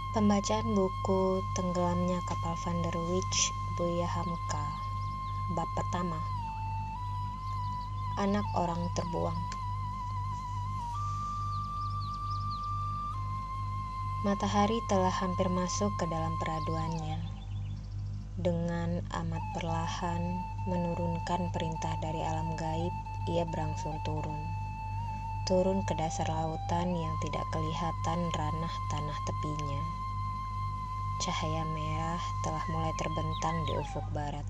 Pembacaan buku Tenggelamnya Kapal Van der Wijk, Buya Hamka. Bab pertama. Anak orang terbuang. Matahari telah hampir masuk ke dalam peraduannya. Dengan amat perlahan menurunkan perintah dari alam gaib, ia berangsur turun ke dasar lautan yang tidak kelihatan ranah tanah tepinya. Cahaya merah telah mulai terbentang di ufuk barat,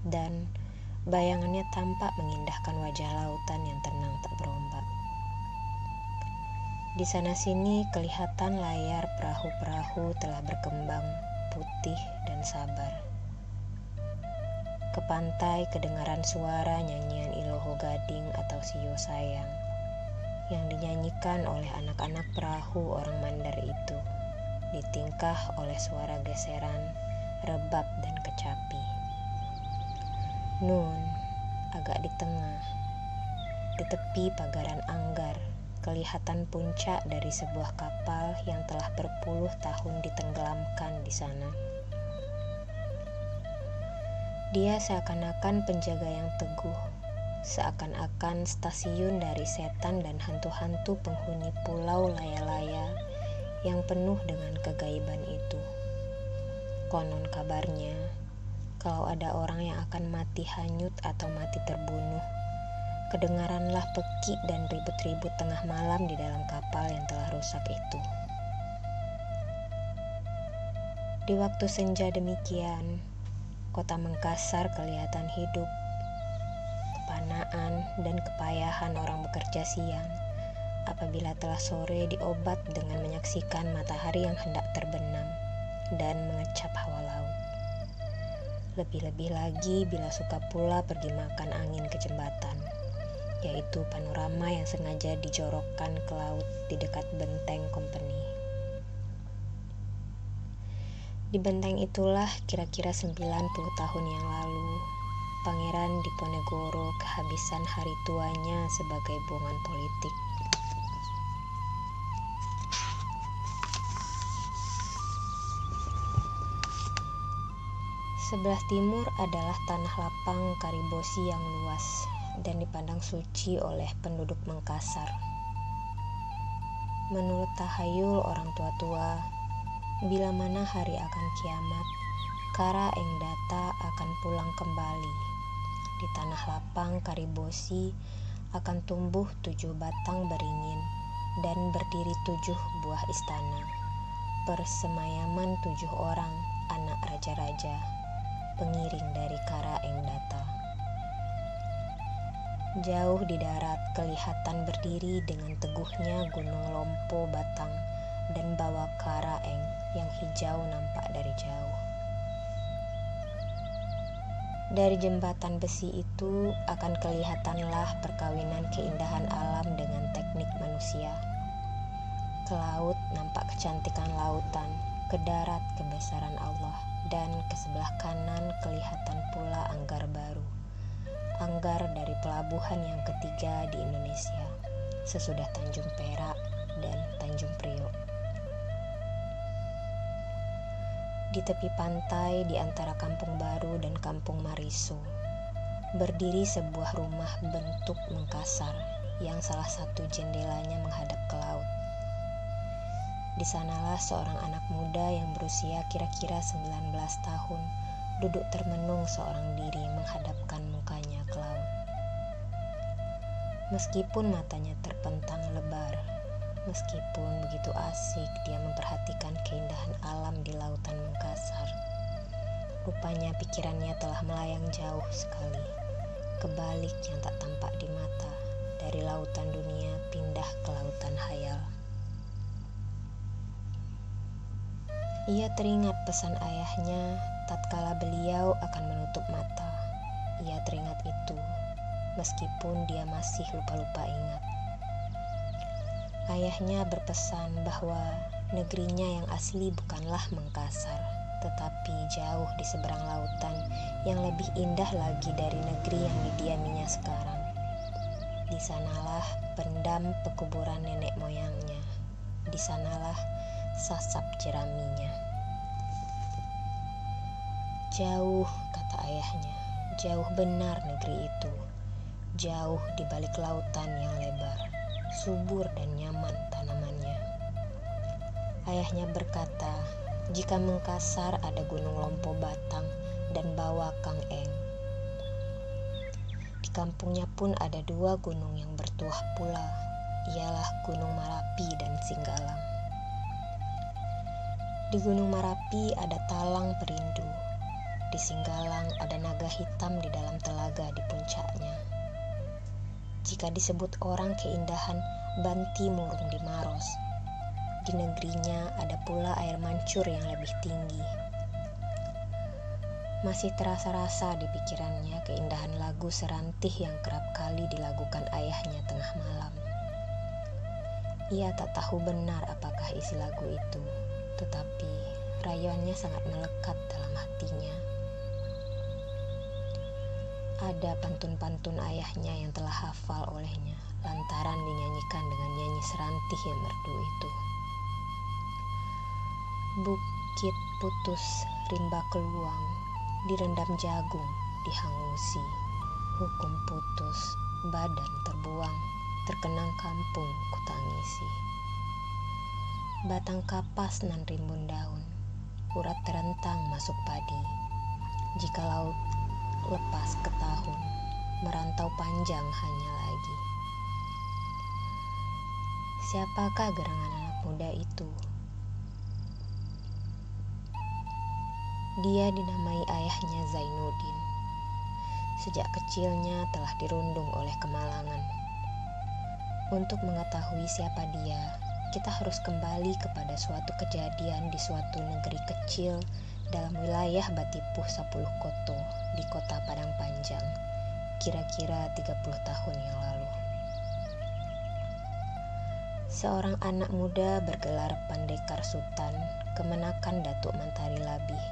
dan bayangannya tampak mengindahkan wajah lautan yang tenang tak berombak. Di sana-sini kelihatan layar perahu-perahu telah berkembang, putih dan sabar. Ke pantai kedengaran suara nyanyian Iloho Gading atau Sio Sayang yang dinyanyikan oleh anak-anak perahu orang Mandar itu, ditingkah oleh suara geseran, rebab dan kecapi. Nun, agak di tengah, di tepi pagaran Anggar, kelihatan puncak dari sebuah kapal yang telah berpuluh tahun ditenggelamkan di sana. Dia seakan-akan penjaga yang teguh, seakan-akan stasiun dari setan dan hantu-hantu penghuni pulau laya-laya yang penuh dengan kegaiban itu. Konon kabarnya, kalau ada orang yang akan mati hanyut atau mati terbunuh, kedengaranlah pekik dan ribut-ribut tengah malam di dalam kapal yang telah rusak itu. Di waktu senja demikian, kota Mengkasar kelihatan hidup. Kepanaan dan kepayahan orang bekerja siang apabila telah sore diobat dengan menyaksikan matahari yang hendak terbenam dan mengecap hawa laut. Lebih-lebih lagi bila suka pula pergi makan angin ke jembatan, yaitu panorama yang sengaja dijorokkan ke laut di dekat benteng Company. Di benteng itulah kira-kira 90 tahun yang lalu, Pangeran Diponegoro kehabisan hari tuanya sebagai buangan politik. Sebelah timur adalah tanah lapang Karibosi yang luas dan dipandang suci oleh penduduk Mengkasar. Menurut tahayul orang tua-tua, bila mana hari akan kiamat, Kara Engdata akan pulang kembali. Di tanah lapang Karibosi akan tumbuh 7 batang beringin dan berdiri 7 buah istana, persemayaman 7 orang anak raja-raja, pengiring dari Kara Engdata. Jauh di darat kelihatan berdiri dengan teguhnya Gunung Lompo Batang dan bawah Kara Eng yang hijau nampak dari jauh. Dari jembatan besi itu akan kelihatanlah perkawinan keindahan alam dengan teknik manusia. Ke laut nampak kecantikan lautan, ke darat kebesaran Allah, dan ke sebelah kanan kelihatan pula Anggar baru. Anggar dari pelabuhan yang ketiga di Indonesia, sesudah Tanjung Perak dan Tanjung Priok. Di tepi pantai di antara Kampung Baru dan Kampung Mariso, berdiri sebuah rumah bentuk Mengkasar yang salah satu jendelanya menghadap ke laut. Di sanalah seorang anak muda yang berusia kira-kira 19 tahun duduk termenung seorang diri menghadapkan mukanya ke laut. Meskipun matanya terpentang lebar, meskipun begitu asik dia memperhatikan keindahan alam di lautan Mengkasar, rupanya pikirannya telah melayang jauh sekali, ke balik yang tak tampak di mata, dari lautan dunia pindah ke lautan hayal. Ia teringat pesan ayahnya tatkala beliau akan menutup mata. Ia teringat itu, meskipun dia masih lupa-lupa ingat. Ayahnya berpesan bahwa negerinya yang asli bukanlah Mengkasar, tetapi jauh di seberang lautan yang lebih indah lagi dari negeri yang didiaminya sekarang. Di sanalah pendam pekuburan nenek moyangnya. di sanalah sasap jeraminya. Jauh, kata ayahnya, jauh benar negeri itu. Jauh di balik lautan yang lebar, subur dan nyaman tanamannya. Ayahnya berkata, jika Mengkasar ada Gunung Lompo Batang dan Bawah Kang Eng. Di kampungnya pun ada 2 gunung yang bertuah pula, ialah Gunung Marapi dan Singgalang. Di Gunung Marapi ada talang perindu, di Singgalang ada naga hitam di dalam telaga di puncaknya. Jika disebut orang keindahan Banti Murung di Maros, di negerinya ada pula air mancur yang lebih tinggi. Masih terasa-rasa di pikirannya keindahan lagu Serantih yang kerap kali dilagukan ayahnya tengah malam. Ia tak tahu benar apakah isi lagu itu, tetapi rayuannya sangat melekat dalam hatinya. Ada pantun-pantun ayahnya yang telah hafal olehnya, lantaran dinyanyikan dengan nyanyi serantih yang merdu itu. Bukit putus, rimba keluang, direndam jagung, dihangusi. Hukum putus, badan terbuang, terkenang kampung kutangisi. Batang kapas nan rimbun daun, urat terentang masuk padi. Jika laut lepas ke tahun, merantau panjang hanya lagi. Siapakah gerangan anak muda itu? Dia dinamai ayahnya Zainuddin. Sejak kecilnya telah dirundung oleh kemalangan. Untuk mengetahui siapa dia, kita harus kembali kepada suatu kejadian di suatu negeri kecil dalam wilayah Batipuh 10 Koto di kota Padang Panjang, kira-kira 30 tahun yang lalu. Seorang anak muda bergelar Pandekar Sutan, kemenakan Datuk Mantari Labih,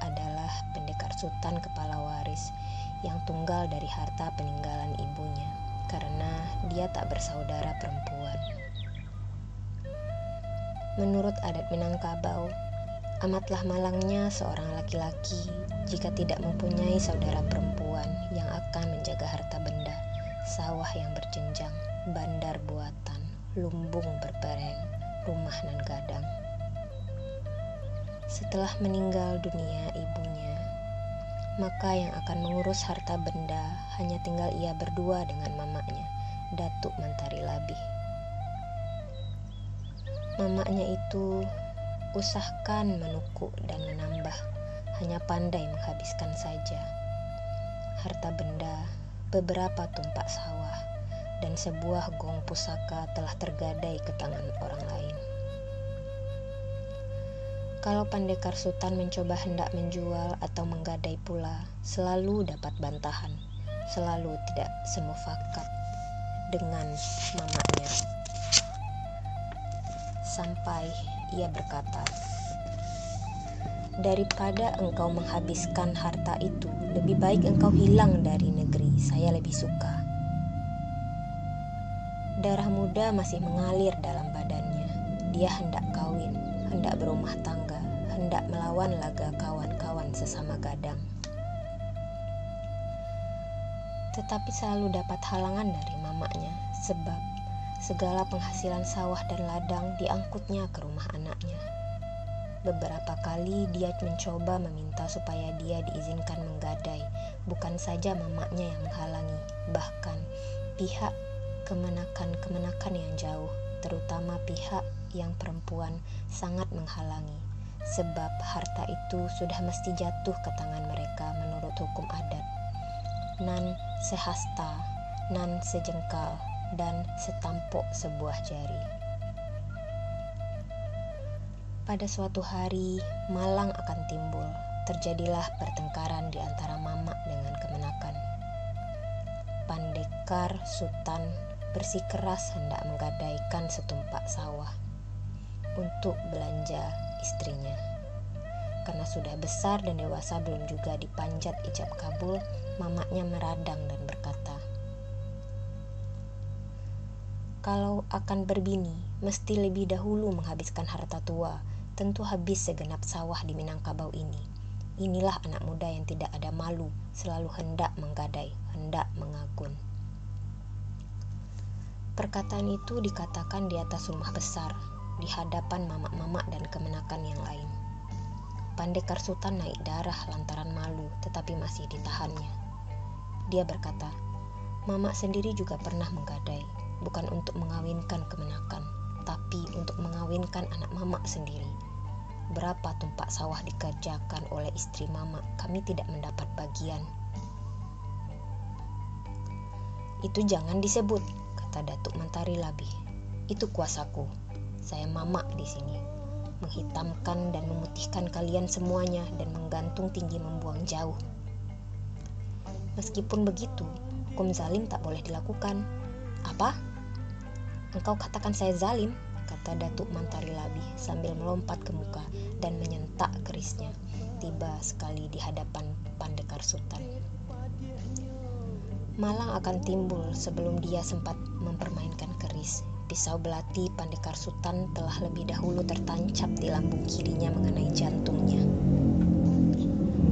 adalah pendekar sultan kepala waris yang tunggal dari harta peninggalan ibunya karena dia tak bersaudara perempuan. Menurut adat Minangkabau, amatlah malangnya seorang laki-laki jika tidak mempunyai saudara perempuan yang akan menjaga harta benda, sawah yang berjenjang, bandar buatan, lumbung berpereng, rumah nan gadang. Setelah meninggal dunia ibunya, maka yang akan mengurus harta benda hanya tinggal ia berdua dengan mamanya, Datuk Mantari Labih. Mamanya itu usahakan menukuk dan menambah, hanya pandai menghabiskan saja. Harta benda, beberapa tumpak sawah, dan sebuah gong pusaka telah tergadai ke tangan orang lain. Kalau Pandekar Sultan mencoba hendak menjual atau menggadai pula, selalu dapat bantahan, selalu tidak semufakat dengan mamanya. Sampai ia berkata, daripada engkau menghabiskan harta itu, lebih baik engkau hilang dari negeri, saya lebih suka. Darah muda masih mengalir dalam badannya. Dia hendak kawin, hendak berumah tangga, hendak melawan laga kawan-kawan sesama gadang. Tetapi selalu dapat halangan dari mamanya, sebab segala penghasilan sawah dan ladang diangkutnya ke rumah anaknya. Beberapa kali dia mencoba meminta supaya dia diizinkan menggadai, bukan saja mamanya yang menghalangi, bahkan pihak kemenakan yang jauh, terutama pihak yang perempuan, sangat menghalangi, sebab harta itu sudah mesti jatuh ke tangan mereka menurut hukum adat. Nan sehasta, nan sejengkal, dan setampuk sebuah jari. Pada suatu hari, malang akan timbul. Terjadilah pertengkaran di antara mamak dengan kemenakan. Pandekar Sultan bersikeras hendak menggadaikan setumpak sawah untuk belanja istrinya. Karena sudah besar dan dewasa belum juga dipanjat ijab kabul, mamaknya meradang dan berkata, Kalau akan berbini, mesti lebih dahulu menghabiskan harta tua. Tentu habis segenap sawah di Minangkabau ini. Inilah anak muda yang tidak ada malu, selalu hendak menggadai, hendak mengagun. Perkataan itu dikatakan di atas rumah besar, di hadapan mamak-mamak dan kemenakan yang lain. Pandekar Sutan naik darah lantaran malu, tetapi masih ditahannya. Dia berkata, "Mamak sendiri juga pernah menggadai, bukan untuk mengawinkan kemenakan, tapi untuk mengawinkan anak mamak sendiri. Berapa tumpak sawah dikerjakan oleh istri mamak, kami tidak mendapat bagian." "Itu jangan disebut," kata Datuk Mentari Labih. "Itu kuasaku. Saya mamak di sini, menghitamkan dan memutihkan kalian semuanya dan menggantung tinggi membuang jauh. Meskipun begitu, hukum zalim tak boleh dilakukan." "Apa? Engkau katakan saya zalim?" kata Datuk Mentari Labih sambil melompat ke muka dan menyentak kerisnya, tiba sekali di hadapan Pandekar Sutan. Malang akan timbul sebelum dia sempat mempermainkan keris. Pisau belati Pandekar Sutan telah lebih dahulu tertancap di lambung kirinya mengenai jantungnya.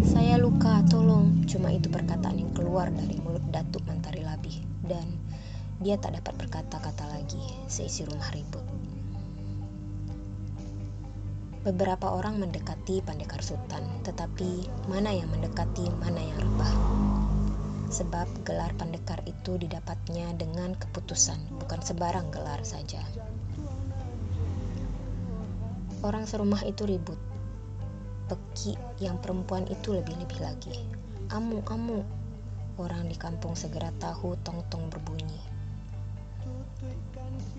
"Saya luka, tolong." Cuma itu perkataan yang keluar dari mulut Datuk Mentari Labih, dan dia tak dapat berkata-kata lagi. Seisi rumah ribut. Beberapa orang mendekati Pandekar Sutan, tetapi mana yang mendekati, mana yang rebah. Sebab gelar pandekar itu didapatnya dengan keputusan, bukan sebarang gelar saja. Orang serumah itu ribut. Peki yang perempuan itu lebih-lebih lagi. "Amu, amu." Orang di kampung segera tahu tong-tong berbunyi.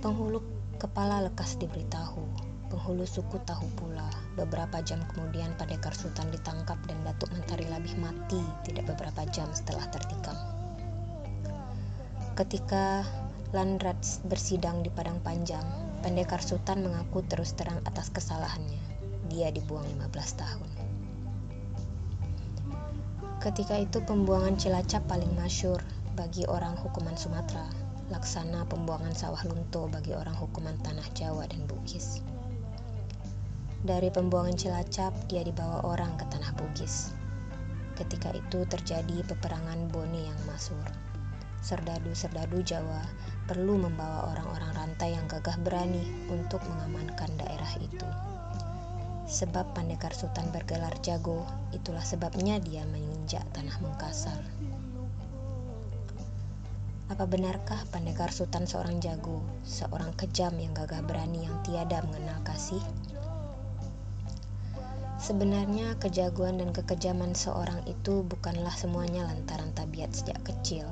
Penghulu kepala lekas diberitahu. Penghulu suku tahu pula. Beberapa jam kemudian Pandekar Sutan ditangkap dan Datuk Mentari Labih mati tidak beberapa jam setelah tertikam. Ketika Landrats bersidang di Padang Panjang, Pandekar Sutan mengaku terus terang atas kesalahannya. Dia dibuang 15 tahun. Ketika itu pembuangan Cilacap paling masyhur bagi orang hukuman Sumatera, laksana pembuangan sawah lunto bagi orang hukuman tanah Jawa dan Bugis. Dari pembuangan Cilacap, dia dibawa orang ke tanah Bugis. Ketika itu terjadi peperangan Bone yang masyhur. Serdadu-serdadu Jawa perlu membawa orang-orang rantai yang gagah berani untuk mengamankan daerah itu. Sebab Pandekar Sutan bergelar jago, itulah sebabnya dia menginjak tanah Mengkasar. Apa benarkah Pandekar Sutan seorang jago, seorang kejam yang gagah berani yang tiada mengenal kasih? Sebenarnya kejagoan dan kekejaman seorang itu bukanlah semuanya lantaran tabiat sejak kecil.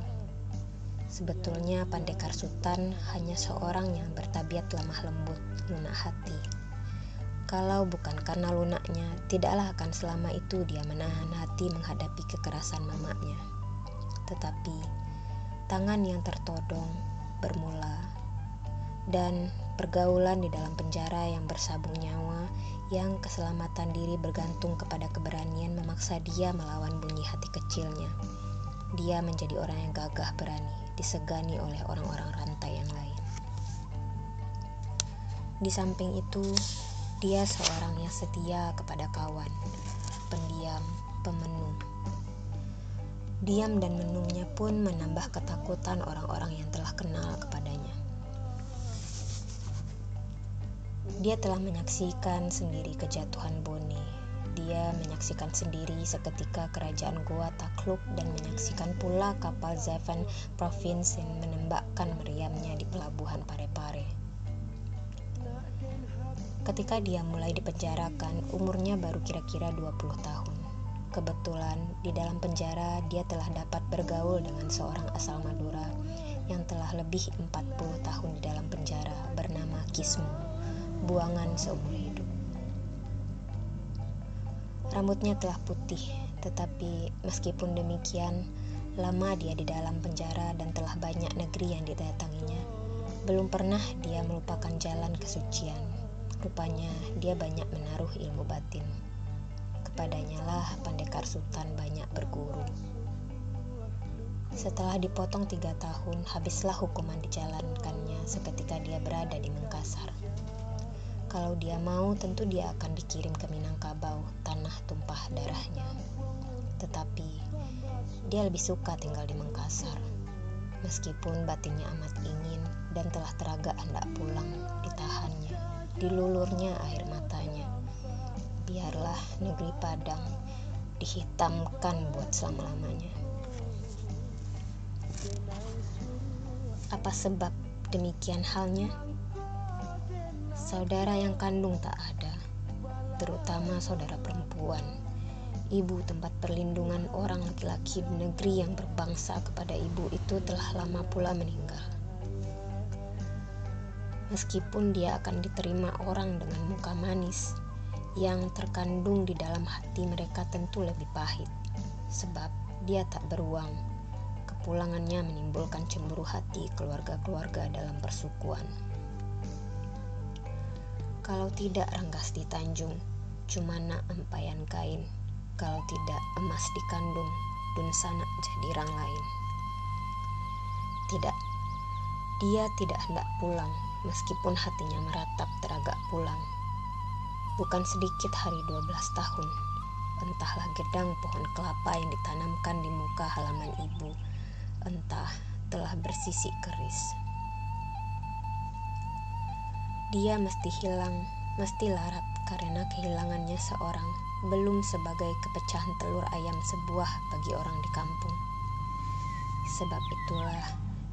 Sebetulnya Pandekar Sutan hanya seorang yang bertabiat lemah lembut, lunak hati. Kalau bukan karena lunaknya, tidaklah akan selama itu dia menahan hati menghadapi kekerasan mamaknya. Tetapi tangan yang tertodong bermula, dan pergaulan di dalam penjara yang bersabung nyawa, yang keselamatan diri bergantung kepada keberanian memaksa dia melawan bunyi hati kecilnya. Dia menjadi orang yang gagah berani, disegani oleh orang-orang rantai yang lain. Di samping itu, dia seorang yang setia kepada kawan, pendiam, pemenung. Diam dan menungnya pun menambah ketakutan orang-orang yang telah kenal kepadanya. Dia telah menyaksikan sendiri kejatuhan Bone. Dia menyaksikan sendiri seketika kerajaan Goa takluk dan menyaksikan pula kapal Zeven Province menembakkan meriamnya di pelabuhan Parepare. Ketika dia mulai dipenjarakan, umurnya baru kira-kira 20 tahun. Kebetulan di dalam penjara dia telah dapat bergaul dengan seorang asal Madura yang telah lebih 40 tahun di dalam penjara bernama Kismu, buangan seumur hidup. Rambutnya telah putih, tetapi meskipun demikian, lama dia di dalam penjara dan telah banyak negeri yang didatanginya, belum pernah dia melupakan jalan kesucian. Rupanya dia banyak menaruh ilmu batin. Kepadanya lah Pandekar Sutan banyak berguru. Setelah dipotong 3 tahun, habislah hukuman dijalankannya seketika dia berada di Makassar. Kalau dia mau, tentu dia akan dikirim ke Minangkabau, tanah tumpah darahnya. Tetapi, dia lebih suka tinggal di Makassar. Meskipun batinnya amat ingin dan telah teragak hendak pulang, ditahannya, dilulurnya air matanya. Biarlah negeri Padang dihitamkan buat selama-lamanya. Apa sebab demikian halnya? Saudara yang kandung tak ada, terutama saudara perempuan. Ibu tempat perlindungan orang laki-laki di negeri yang berbangsa kepada ibu itu telah lama pula meninggal. Meskipun dia akan diterima orang dengan muka manis, yang terkandung di dalam hati mereka tentu lebih pahit, sebab dia tak beruang. Kepulangannya menimbulkan cemburu hati keluarga-keluarga dalam persukuan. Kalau tidak Ranggasdi Tanjung, cuma nak empayan kain. Kalau tidak emas dikandung, dun sanak jadi rang lain. Tidak, dia tidak hendak pulang, meskipun hatinya meratap teragak pulang. Bukan sedikit hari 12 tahun, entahlah gedang pohon kelapa yang ditanamkan di muka halaman ibu, entah telah bersisik keris. Dia mesti hilang, mesti larat karena kehilangannya seorang, belum sebagai kepecahan telur ayam sebuah bagi orang di kampung. Sebab itulah,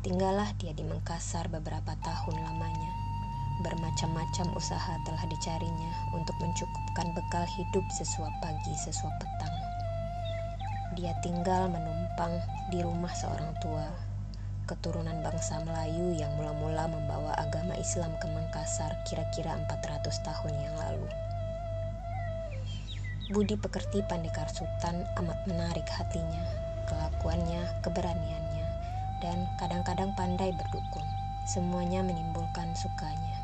tinggallah dia di Makassar beberapa tahun lamanya. Bermacam-macam usaha telah dicarinya untuk mencukupkan bekal hidup sesuap pagi sesuap petang. Dia tinggal menumpang di rumah seorang tua, keturunan bangsa Melayu yang mula-mula membawa agama Islam ke Makassar kira-kira 400 tahun yang lalu. Budi pekerti Pandekar Sutan amat menarik hatinya, kelakuannya, keberaniannya, dan kadang-kadang pandai berdukun. Semuanya menimbulkan sukanya.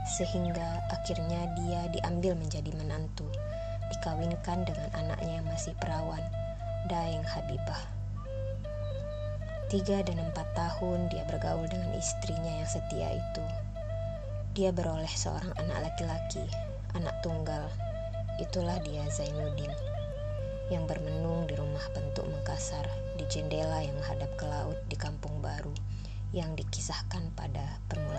Sehingga akhirnya dia diambil menjadi menantu, dikawinkan dengan anaknya yang masih perawan, Daeng Habibah. 3 dan 4 tahun dia bergaul dengan istrinya yang setia itu. Dia beroleh seorang anak laki-laki, anak tunggal. Itulah dia Zainuddin, yang bermenung di rumah bentuk Makassar, di jendela yang menghadap ke laut di Kampung Baru, yang dikisahkan pada permulaan.